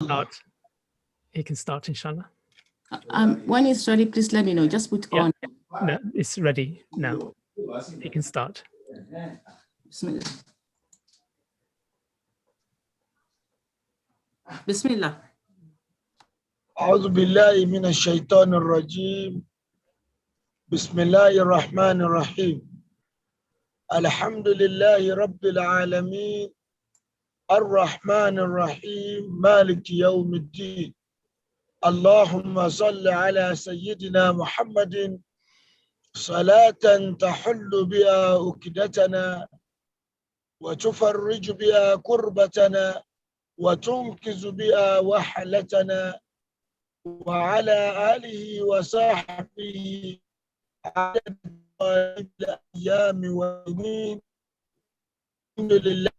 start. He can start, inshallah. When it's ready, please let me know. Just put on. No, it's ready now. He can start. Bismillah. أعوذ بالله من الشيطان الرجيم بسم الله الرحمن الرحيم الحمد لله رب العالمين الرحمن الرحيم مالك يوم الدين اللهم صل على سيدنا محمد صلاة تحل بها عقدتنا وتفرج بها كربتنا وتنقذ بها وحلتنا وعلى آله وصحبه عدد الأيام والسنين الحمد لله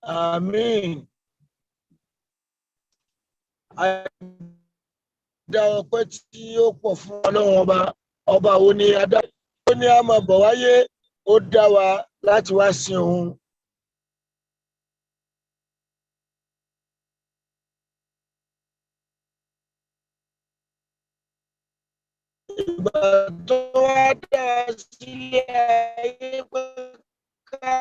آمين. Adá ọpẹ́ tí ó pọ̀ fún Ọlọ́run ọba wo ni adá ó ní a máa bọ̀ wáyé ó dá wa láti wá sin òun. Ìgbà tó wá dá sílé ayé pé ká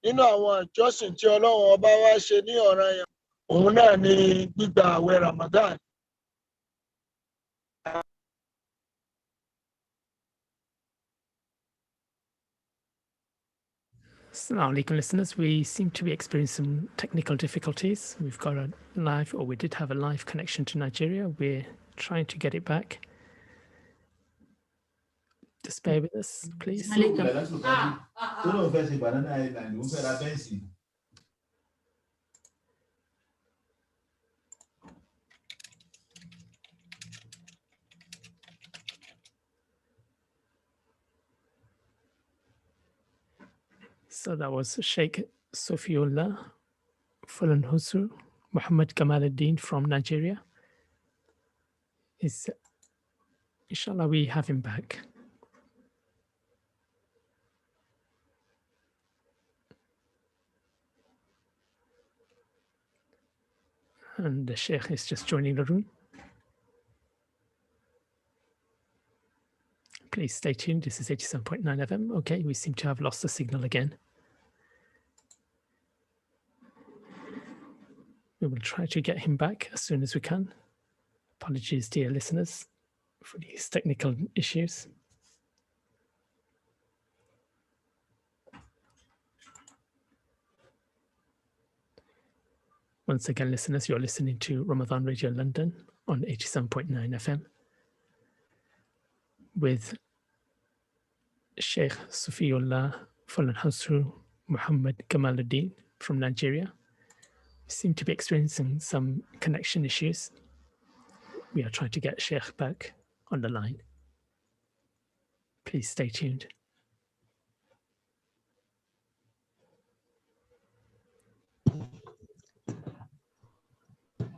nínú àwọn ìjọsìn tí Ọlọ́run ọba wá ṣe ní ọ̀ranyàn òun náà ni gbígba àwẹ̀ Ramadan. Assalamu alaikum, listeners. We seem to be experiencing some technical difficulties. We've got a live, or we did have a live connection to Nigeria. We're trying to get it back. Just bear with us, please. So that was Sheikh Soffiyullah, Folohunsho, Muhammad Kamaldeen from Nigeria. Inshallah, we have him back. And the Sheikh is just joining the room. Please stay tuned. This is 87.9 FM. Okay, we seem to have lost the signal again. We will try to get him back as soon as we can. Apologies, dear listeners, for these technical issues. Once again, listeners, you're listening to Ramadan Radio London on 87.9 FM with Sheikh Soffiyullah, Folohunsho, Muhammad Kamaldeen from Nigeria. We seem to be experiencing some connection issues. We are trying to get Sheikh back on the line. Please stay tuned.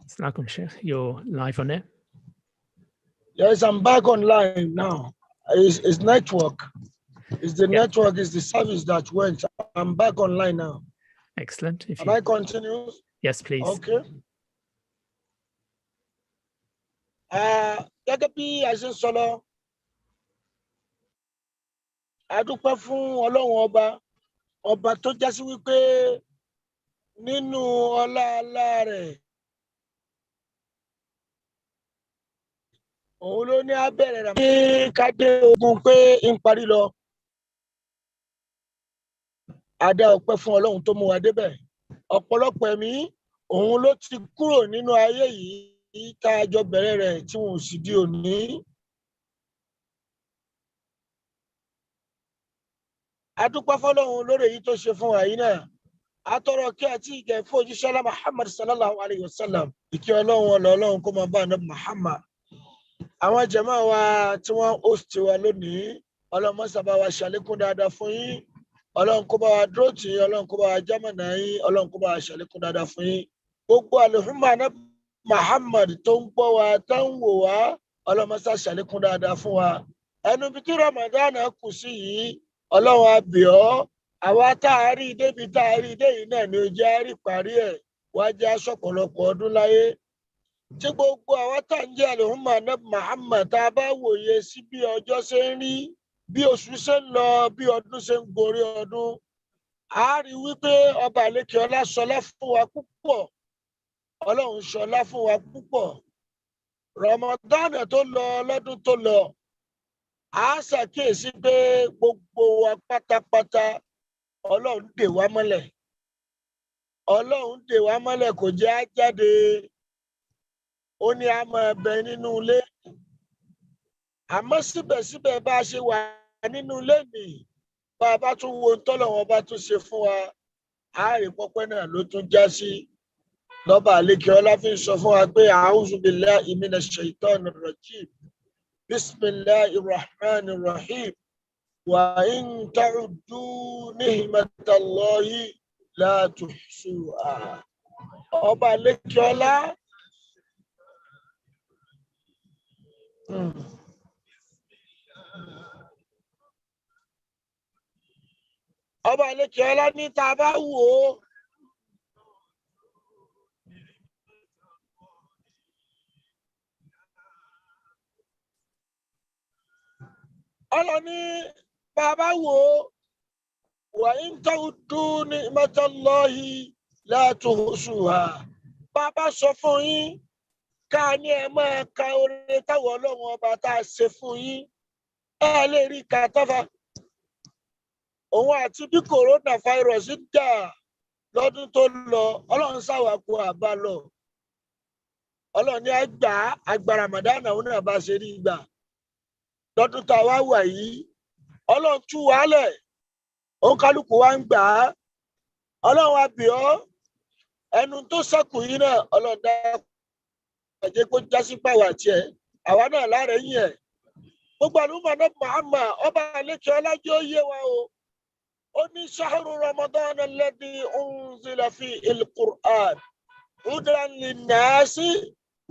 Assalamu Sheikh, you're live on air. Yes, I'm back online now. It's network. It's the network, it's the service that went. I'm back online now. Excellent. Can I continue? Yes, please. Okay. Gẹ́gẹ́ bí a ṣe ń sọ lọ, a dúpẹ́ fún Ọlọ́run ọba tó jásí wípé nínú ọlá rẹ̀ òun ló ní abẹ́rẹ́ rẹ̀ ní kádé ogun pé ń parí lọ. A dá ọpẹ́ fún Ọlọ́run tó mú wa débẹ̀. Ọ̀pọ̀lọpọ̀ ẹ̀mí òun ló ti kúrò nínú ayé yìí tá a jọ bẹ̀rẹ̀ rẹ̀ tí wọn ò sì di òní. A dúpẹ́ fọ́lọ́run lórí èyí tó ṣe fún wa yìí náà. atọrọ kí àti ìgẹ̀ fún òjíṣẹ́ ńlá Muhammad sallallahu alayhi wa sallam ìkẹ́ Ọlọ́run Ọlọ́run kó máa bá Ànábì Muhammad. Àwọn jàmáà wa tí wọ́n host wa lónìí, Ọlọ́run má sábà wa ṣàlékún dáadáa fún yín, Ọlọ́run kó bá wa dúró tì yín, Ọlọ́run kó bá wa jámọ̀nà yín, Ọlọ́run kó bá wa ṣàlékún dáadáa fún yín. Gbogbo àlùfáà Ànábì Muhammad tó ń gbọ́ wa tó ń wò wá, Ọlọ́run má sábà ṣàlékún dáadáa fún wa. Ẹnu bí tí Ramadan kù sí yìí, Ọlọ́run á bẹ̀ ọ́, àwa tá a rí débi tá a rí dé yìí náà ni ó jẹ́ rí parí ẹ̀, wá jẹ́ aṣọ́pọ̀lọpọ̀ ọdún láyé. Tí gbogbo àwọn tá ń jẹ́ àlùfáà Ànábì Muhammad tá a bá wòye sí bí ọjọ́ ṣe ń rí, bí oṣù ṣe ń lọ, bí ọdún ṣe ń gorí ọdún, a rí wípé ọba àlékè ọlá ṣọlá fún wa púpọ̀, Ọlọ́run ṣọlá fún wa púpọ̀. Ramadan tó lọ lọ́dún tó lọ, a ṣàkíyèsí pé gbogbo wa pátápátá Ọlọ́run dè wá mọ́lẹ̀. Ọlọ́run dè wá mọ́lẹ̀ kò jẹ́ á jáde. Ó ní a máa bẹ nínú ilé. Àmọ́ síbẹ̀síbẹ̀ bá a ṣe wà nínú ilé nìyí, bá a bá tún wo tọ́lọ́run bá tún ṣe fún wa, a rí pọ́pẹ́ náà ló tún já sí. Lọ́ba àlékè ọlá fi ń sọ fún wa pé a'udhu billahi minash shaitanir rajim. Bismillahir rahmanir rahim. Wa in ta'uddu ni'matallahi la tuhsuha. Ọba àlékè ọlá. Ọba àlékè ọlá ní tá a bá wò ó, ọlọ́ni bàbá wò ó, wa in ta'uddu ni'matallahi la tuhsuha. Bàbá sọ fún yín ká ní ẹ máa ka oore táwọn Ọlọ́run ọba tá a ṣe fún yín, ẹ lè rí ká tọ́fà. Òun àti bí coronavirus ń jà lọ́dún tó lọ, Ọlọ́run ṣàwàkù àbá lọ. Ọlọ́run ní àgbà Ramadan òun náà bá ṣe rí gbà. Lọ́dún tá a wá wà yìí, Ọlọ́run tú wálẹ̀, òun kálukú wa ń gbà á. Ọlọ́run á bẹ̀ ọ́, ẹnu tó ṣẹ́kù yìí náà, Ọlọ́run dá ẹ̀jẹ̀ kó jásí pàwọ́ àti ẹ̀, àwa náà lára yín ẹ̀. Gbogbo àlùmọ̀ Ànábì Muhammad, ọba àlékè ọlájọ́ yé wa o. Ó ní shahru Ramadan alladhi unzila fihi al-Qur'an hudan lin-nasi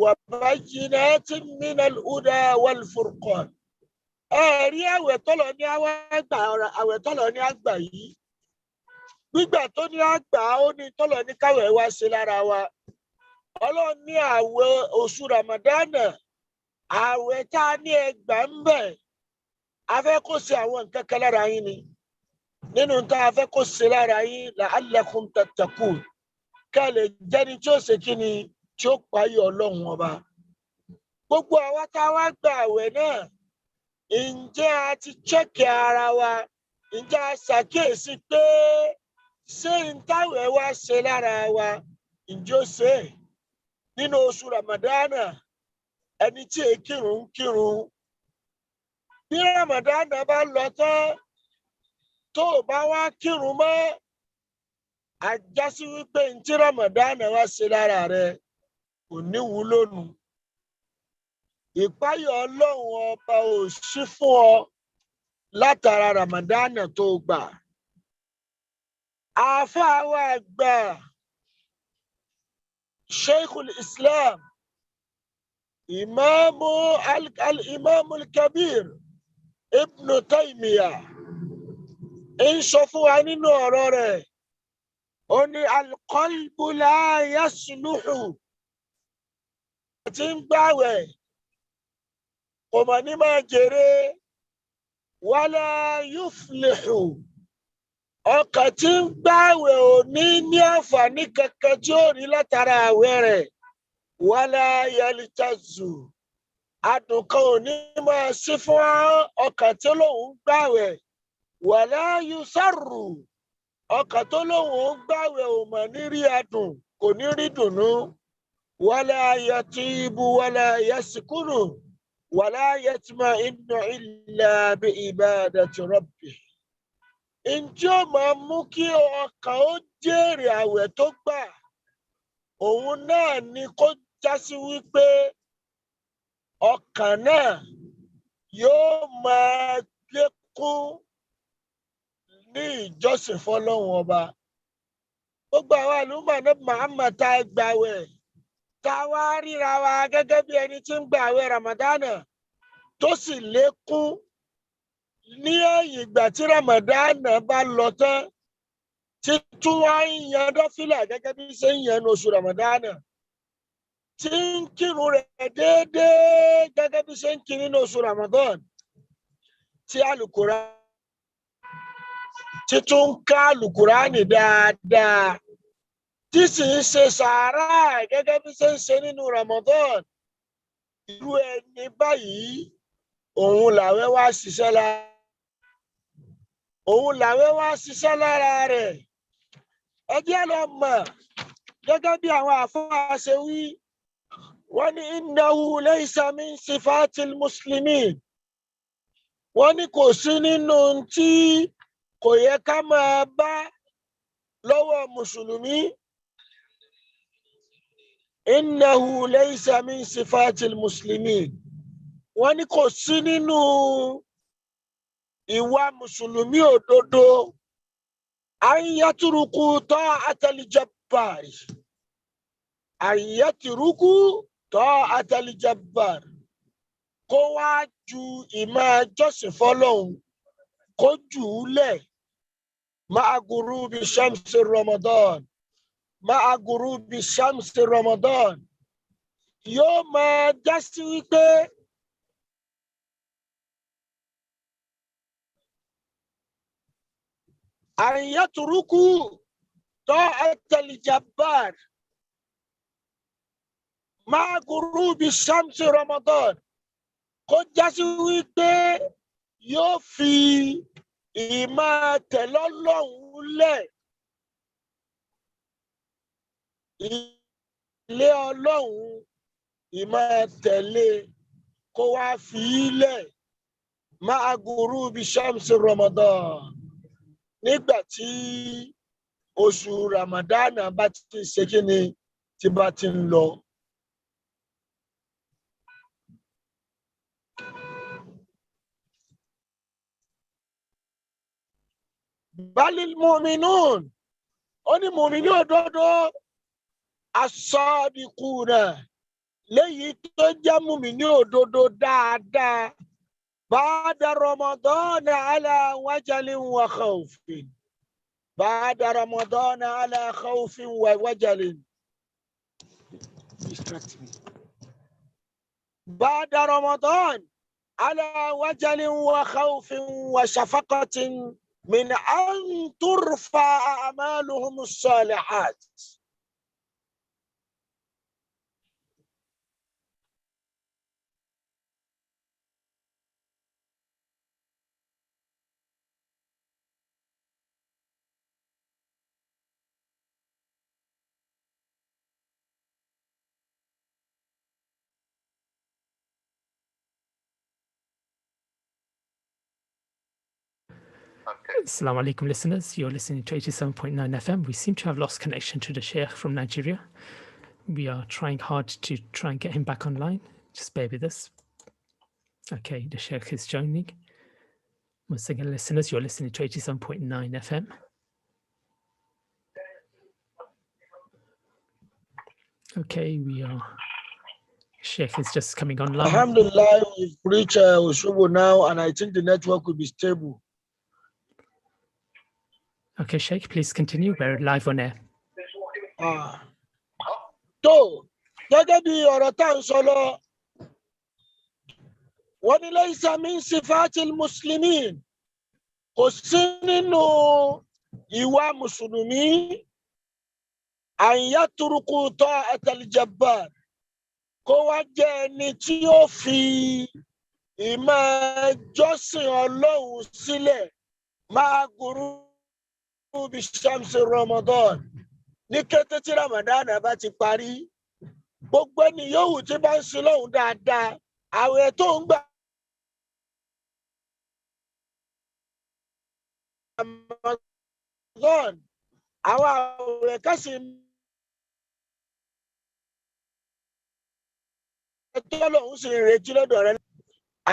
wa bayyinatin minal huda wal-furqan. Ẹ̀rí àwẹ̀ tọ́lọ̀ ní àwẹ̀ tọ́lọ̀ ní àgbà yìí. Gbígbà tó ní àgbà, ó ní tọ́lọ̀ ní káwẹ̀ wá ṣe lára wa. Ọlọ́run ní àwẹ̀ oṣù Ramadana, àwẹ̀ tá a ní ẹgbà ń bẹ̀, a fẹ́ kó ṣe àwọn nǹkan kan lára yín ni. Nínú tá a fẹ́ kó ṣe lára yín, la'allakum tattaqun, ká lè jẹ́ni tí ó ṣe kí ni, tí ó páyọ̀ Ọlọ́run ọba. Gbogbo àwa tá a wá gba àwẹ̀ náà, ǹjẹ́ a ti chẹ́kì ara wa? Ǹjẹ́ a ṣàkíyèsí pé ṣé ń táwẹ̀ wá ṣe lára wa, ǹjẹ́ ó ṣe é? Nínú oṣù Ramadana, ẹni tí è kírun kírun. Bí Ramadana bá lọ tán, tó o bá wá kírun mọ́, a já sí wípé ń tí Ramadana wá ṣe lára rẹ kò ní wúlò nù. Ìpáyọ̀ Ọlọ́run ọba ò sí fún ọ látara Ramadana tó gbà. Àáfàá wa gbà Sheikh al-Islam, Imamu al-Kabir Ibn Taymiyyah ń sọ fún wa nínú ọ̀rọ̀ rẹ̀. Ó ní al-qalbu la yasluhu. Tí ń gbàwẹ̀, kò mọ̀ ní máa jèrè, wala yuflihu. Ọkàn tí ń gbàwẹ̀ ò ní àǹfààní kankan tí ó rí látara àwẹ̀ rẹ̀. Wala yaltazu. Adùn kan ò ní máa sí fún ọkàn tí lòun gbàwẹ̀. Wala yusarru. Ọkàn tó lòun gbàwẹ̀ ò mọ̀ ní rí adùn, kò ní rí dùnnú. Wala yatibu wala yaskunu. Wala yatma'innu illa bi ibadati rabbih. ǹjẹ́ ó máa mú kí ọkàn ó jèrè àwẹ̀ tó gbà òun náà ni kó jásí wípé ọkàn náà yóò máa lékún ní ìjọsìn fọ́lọ́run ọba. Gbogbo àwọn àlùmọ̀ ní Muhammad tá a gbàwẹ̀ tá a wá ríra wa gẹ́gẹ́ bí ẹni tí ń gbàwẹ̀ Ramadana tó sì lékún ní ẹ̀yìn ìgbà tí Ramadana bá lọ tán tí tún wá ń yan dọ́fílà gẹ́gẹ́ bí ṣe ń yan ní oṣù Ramadana tí ń kírun rẹ̀ déédéé gẹ́gẹ́ bí ṣe ń kiri ní oṣù Ramadan tí alukura tí tún ń ká alukurani dáadáa tí sì ń ṣe sàárà gẹ́gẹ́ bí ṣe ń ṣe nínú Ramadan. Irú ẹni báyìí òun làwẹ̀ wá ṣiṣẹ́ lára rẹ̀. Ẹ jẹ́ lọ mọ̀ gẹ́gẹ́ bí àwọn àfáà ṣe wí wọ́n ní innahu laysa min sifatil muslimin. Wọ́n ní kò sí nínú tí kò yẹ ká máa bá lọ́wọ́ mùsùlùmí. Innahu laysa min sifatil muslimin. Wọ́n ní kò sí nínú ìwà mùsùlùmí òdodo an yatruku ta'atal jabbar. An yatruku ta'atal jabbar. Kó wá ju ìmáa jọ́sìn fọ́lọ́hun kó jù ú lẹ̀ ma'a gurubi shamsi Ramadan. Ma'a gurubi shamsi Ramadan. Yóò máa jásí wípé an yatruku ta'atal jabbar ma'a gurubi shamsi Ramadan. Kó jásí wípé yóò fi ìmáa tẹ̀lé Ọlọ́hun lẹ̀, ilé Ọlọ́hun ìmáa tẹ̀lé kó wá fi í lẹ̀ ma'a gurubi shamsi Ramadan. Nígbà tí oṣù Ramadana bá ti ṣe kíni tí bá ti ń lọ. Balil mu'minun. Ó ní mùmínì òdodo as-sadiquna léyìí tó jẹ́ mùmínì òdodo dáadáa ba'da Ramadan ala wajalin wa khawfin. Ba'da Ramadan ala khawfin wa wajalin. Ba'da Ramadan ala wajalin wa khawfin wa shafaqatin من أن ترفع أعمالهم الصالحات. Assalamu alaikum listeners, you're listening to 87.9 FM. We seem to have lost connection to the Sheikh from Nigeria. We are trying hard to try and get him back online. Just bear with us. Okay, the Sheikh is joining. Once again, listeners, you're listening to 87.9 FM. Okay, Sheikh is just coming online. Alhamdulillah, we've reached Oshobo now, and I think the network will be stable. Okay, Sheikh, please continue. We're live on air. Tó gẹ́gẹ́ bí ọ̀rọ̀ tá à ń sọ lọ, wọ́n ní laysa min sifatil muslimin. Kò sí nínú ìwà mùsùlùmí an yatruku ta'atal jabbar. Kó wá jẹ́ ẹni tí yóò fi ìmáa jọ́sìn Ọlọ́hun sílẹ̀ ma'a gurubi shamsi Ramadan. Ní kété tí Ramadan bá ti parí, gbogbo ẹni yòówù tí bá ń sin Ọlọ́hun dáadáa, àwẹ̀ tó ń gbà Ramadan àwọn àwẹ̀ kásì tó lòun sì retí lọ́dọ̀ rẹ̀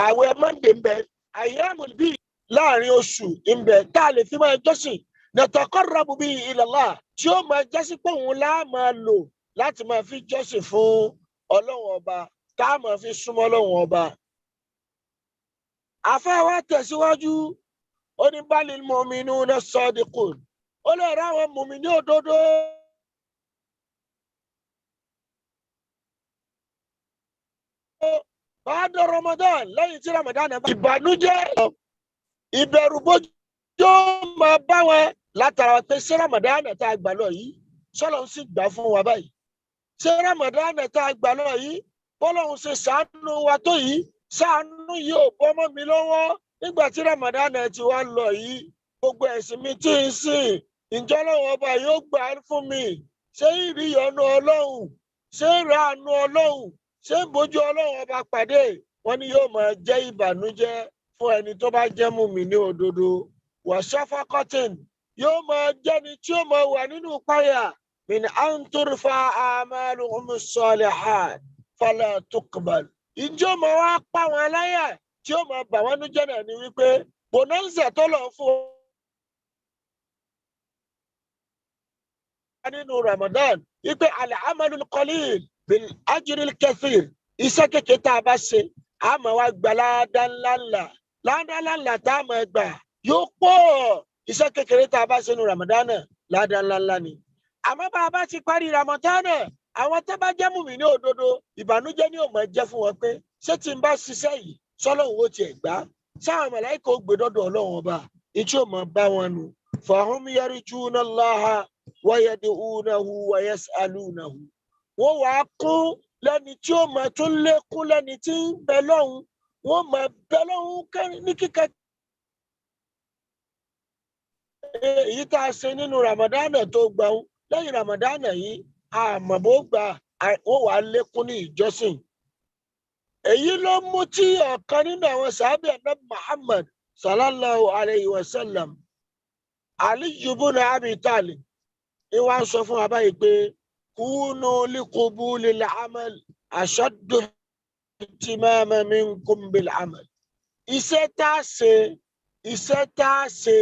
àwẹ̀ Monday ń bẹ ayyamul bíi láàrin oṣù ń bẹ tá a lè fi máa jọ́sìn nataqarrabu bihi ila Allah tí ó máa jásí pé òun lá máa lò láti máa fi jọ́sìn fún Ọlọ́run ọba tá a máa fi súnmọ́ Ọlọ́run ọba. àfáà wa tẹ̀síwájú ó ní balil mu'minuna sadiqun ó lè ra àwọn mùmínì òdodo ba'da Ramadan lẹ́yìn tí Ramadan bá ìbànújẹ́ ìbẹ̀rùbojo máa bá wọn látara pé ṣé Ramadan tá a gbà lọ yìí sọ́lọ́run sì gbà fún wa báyìí ṣé Ramadan tá a gbà lọ yìí bọ́lọ́run ṣe ṣàánú wa tó yìí ṣàánú yìí ò bọ́mọ́ mi lọ́wọ́ nígbà tí Ramadan ti wá lọ yìí gbogbo ẹ̀sìn mi tí ń sìn ǹjẹ́ Ọlọ́run ọba yóò gbà fún mi ṣé ìrìyọ̀nù Ọlọ́run ṣé ìrànú Ọlọ́run ṣé ìbójú Ọlọ́run ọba pàdé wọn ni yóò máa jẹ́ ìbànújẹ́ fún ẹni tó bá jẹ́ mùmínì òdodo wàṣáfákọ́tìn yóò máa jẹ́ni tí ó máa wà nínú páyà min an turfa a'maluhum as-salihat fala tuqbal ìjọ máa wá pa wọn láyà tí ó máa bà wọn nú jẹ́ náà ni wípé bonanza tó lọ fún nínú Ramadan wípé al-amalul qalil bil ajril kathir iṣẹ́ kékeré tá a bá ṣe a máa wá gba ládàá ńláńlá tá a máa gbà yóò pọ̀ iṣẹ́ kékeré tá a bá ṣe nínú Ramadan ládàá ńláńlá ni. àmọ́ bá a bá ti parí Ramadan àwọn tó bá jẹ́ mùmínì òdodo ìbànújẹ́ ni ó máa jẹ́ fún wọn pé ṣé tí n bá ṣiṣẹ́ yìí sọ́lọ́run ó tiẹ̀ gbà sáwọn màláíkà ó gbé dọ́dọ̀ Ọlọ́run ọba ìtí ó máa bá wọn nù fahum yarjuna Allaha wa yad'unahu wa yas'alunahu wọ́n wàá kún lẹ́ni tí ó máa tún lékún lẹ́ni tí ń bẹ lọ́hùn wọ́n máa bẹ lọ́hùn ní kíkẹ́. èyí tá a ṣe nínú Ramadan tó gbà ń lẹ́yìn Ramadan yìí àmọ́ bó gbà wọ́n wàá lékún ní ìjọsìn. èyí ló mú tí ọ̀kan nínú àwọn sàábì Ànábì Muhammad sallallahu alayhi wa sallam Ali ibn Abi Talib ìwà ń sọ fún wa báyìí pé kúnú liqubulil amal ashaddu ihtimama minkum bil amal. iṣẹ́ tá a ṣe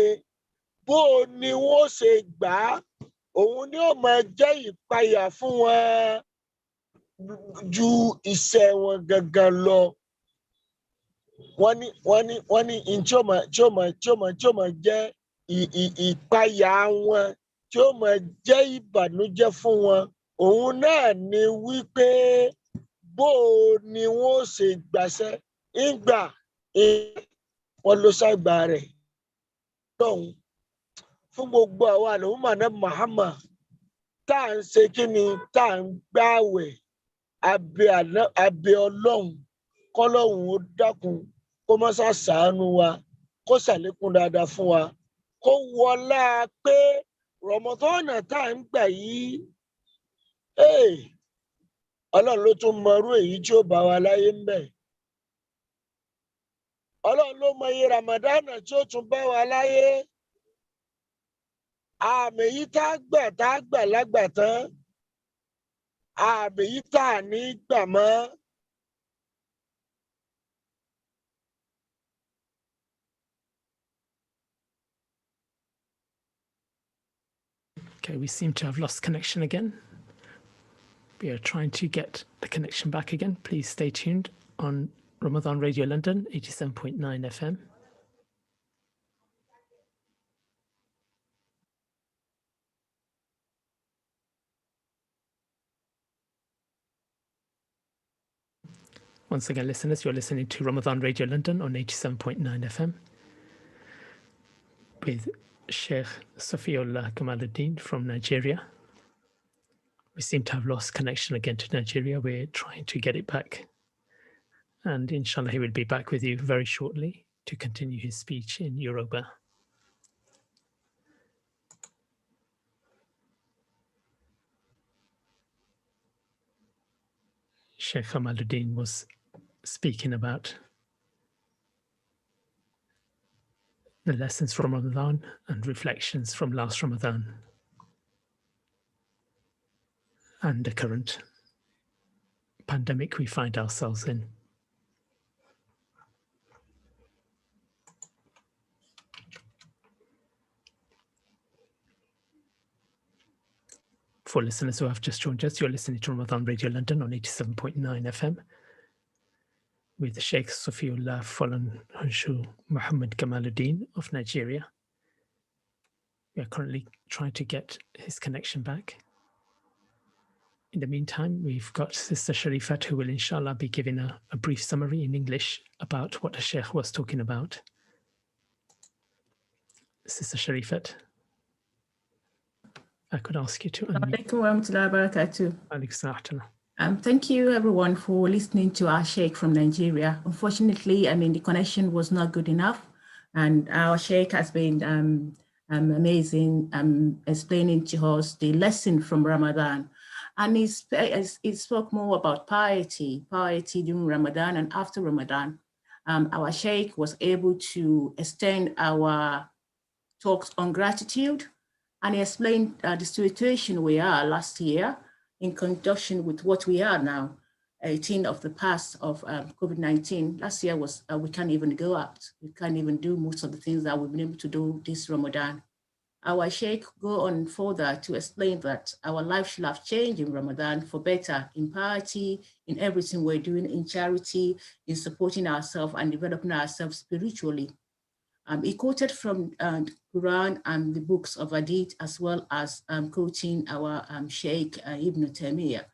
bó o ni wọ́n ṣe gbà á òun ni ó máa jẹ́ ìpayà fún wọn ju iṣẹ́ wọn gangan lọ. wọ́n ní tí ó máa jẹ́ ìpayà wọn tí ó máa jẹ́ ìbànújẹ́ fún wọn òun náà ni wípé bó o ni wọ́n ṣe gbàṣẹ́ ìgbà wọn ló ṣàgbà rẹ̀ lọ́hùn fún gbogbo àwọn àlùmọ́ náà Muhammad tá à ń ṣe kí ni tá à ń gbààwẹ̀ abẹ́ Ọlọ́run kọ́lọ́hùn ó dákun kó má ṣàánú wa kó ṣàlékún dáadáa fún wa kó wọlá pé Ramadan tá à ń gbà yìí Ọlọ́run ló tún mọrú èyí tí ó bá wa láyé ń bẹ. Ọlọ́run ló mọ iye Ramadan tí ó tún bá wa láyé. àmì yìí tá a gbà lágbà tán àmì yìí tá a ní gbà mọ́. Okay, we seem to have lost connection again. We are trying to get the connection back again. Please stay tuned on Ramadan Radio London, 87.9 FM. Once again, listeners, you're listening to Ramadan Radio London on 87.9 FM with Sheikh Soffiyullah Kamaldeen from Nigeria. We seem to have lost connection again to Nigeria. We're trying to get it back. And inshallah, he will be back with you very shortly to continue his speech in Yoruba. Sheikh Kamaldeen was speaking about the lessons from Ramadan and reflections from last Ramadan and the current pandemic we find ourselves in. For listeners who have just joined us, you're listening to Ramadan Radio London on 87.9 FM with Sheikh Soffiyullah Folohunsho Muhammad Kamaldeen of Nigeria. We are currently trying to get his connection back. In the meantime, we've got Sister Sharifat, who will inshallah be giving a brief summary in English about what the Sheikh was talking about. Sister Sharifat, I could ask you to unmute. Thank you everyone for listening to our Sheikh from Nigeria. Unfortunately, the connection was not good enough, and our Sheikh has been amazing explaining to us the lesson from Ramadan. And he spoke more about piety during Ramadan and after Ramadan. Our Sheikh was able to extend our talks on gratitude, and he explained the situation we are last year in conjunction with what we are now, 18 of the past of COVID-19. Last year was, we can't even go out. We can't even do most of the things that we've been able to do this Ramadan. Our Sheikh go on further to explain that our life should have changed in Ramadan for better, in piety, in everything we're doing, in charity, in supporting ourselves and developing ourselves spiritually. He quoted from Quran and the books of Hadith, as well as quoting our Sheikh Ibn Taymiyyah.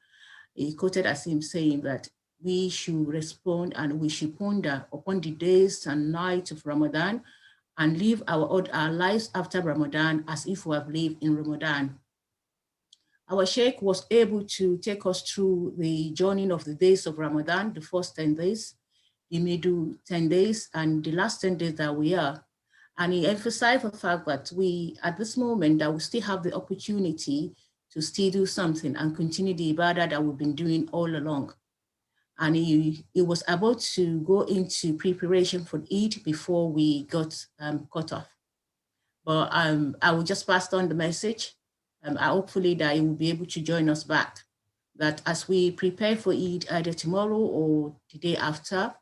He quoted as him saying that we should respond and we should ponder upon the days and nights of Ramadan and live our lives after Ramadan as if we have lived in Ramadan. Our Sheikh was able to take us through the journey of the days of Ramadan, the first 10 days, the middle 10 days, and the last 10 days that we are. And he emphasized the fact that we, at this moment, that we still have the opportunity to still do something and continue the ibadah that we've been doing all along. And he was about to go into preparation for Eid before we got cut off. But I will just pass on the message. Hopefully that he will be able to join us back. That as we prepare for Eid either tomorrow or the day after,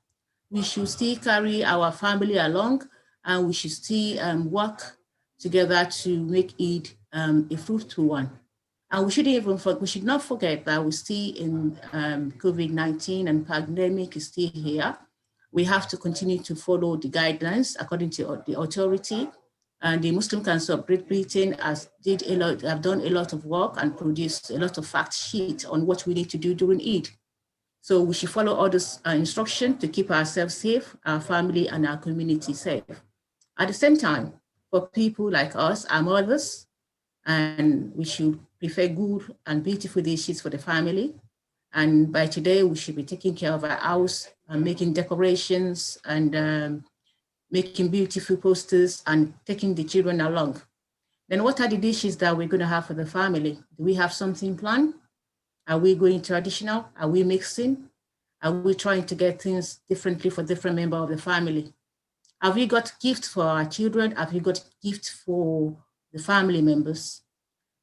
we should still carry our family along, and we should still work together to make Eid a fruitful one. And we should not forget that we're still in COVID-19 and pandemic is still here. We have to continue to follow the guidelines according to the authority. And the Muslim Council of Great Britain have done a lot of work and produced a lot of fact sheets on what we need to do during Eid. So we should follow all this instruction to keep ourselves safe, our family and our community safe. At the same time, for people like us, our mothers, and we should prepare good and beautiful dishes for the family. And by today, we should be taking care of our house and making decorations and making beautiful posters and taking the children along. Then what are the dishes that we're going to have for the family? Do we have something planned? Are we going traditional? Are we mixing? Are we trying to get things differently for different members of the family? Have we got gifts for our children? Have we got gifts for the family members?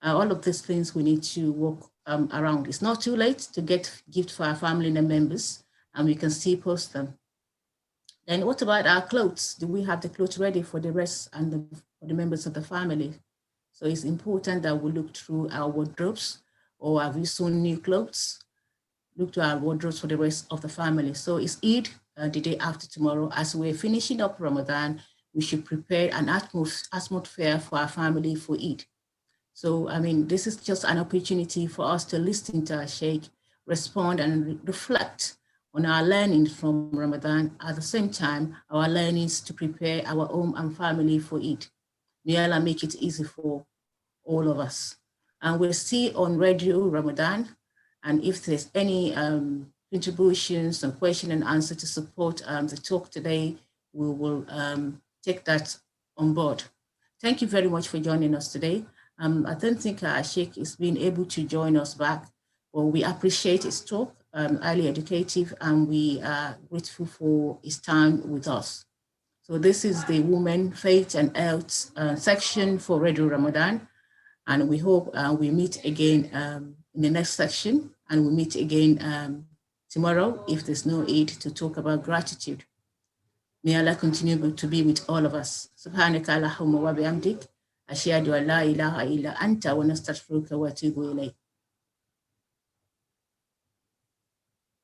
All of these things we need to work around. It's not too late to get gifts for our family members, and we can still post them. Then what about our clothes? Do we have the clothes ready for the rest and for the members of the family? So it's important that we look through our wardrobes, or have we sewn new clothes? Look to our wardrobes for the rest of the family. So it's Eid the day after tomorrow. As we're finishing up Ramadan, we should prepare an atmosphere for our family for Eid. So, this is just an opportunity for us to listen to our Sheikh, respond and reflect on our learnings from Ramadan. At the same time, our learnings to prepare our home and family for Eid. May Allah make it easy for all of us. And we're still on Radio Ramadan. And if there's any contributions and question and answer to support the talk today, we will take that on board. Thank you very much for joining us today. I don't think Sheikh is being able to join us back, but we appreciate his talk, highly educative, and we are grateful for his time with us. So this is the Women, Faith and Health section for Radio Ramadan. And we hope we meet again in the next section, and we meet again tomorrow if there's no aid to talk about gratitude. May Allah continue to be with all of us. Subhanaka Allahumma wa bihamdik. Ashhadu an la ilaha illa anta wa nastaghfiruka wa atubu ilayk.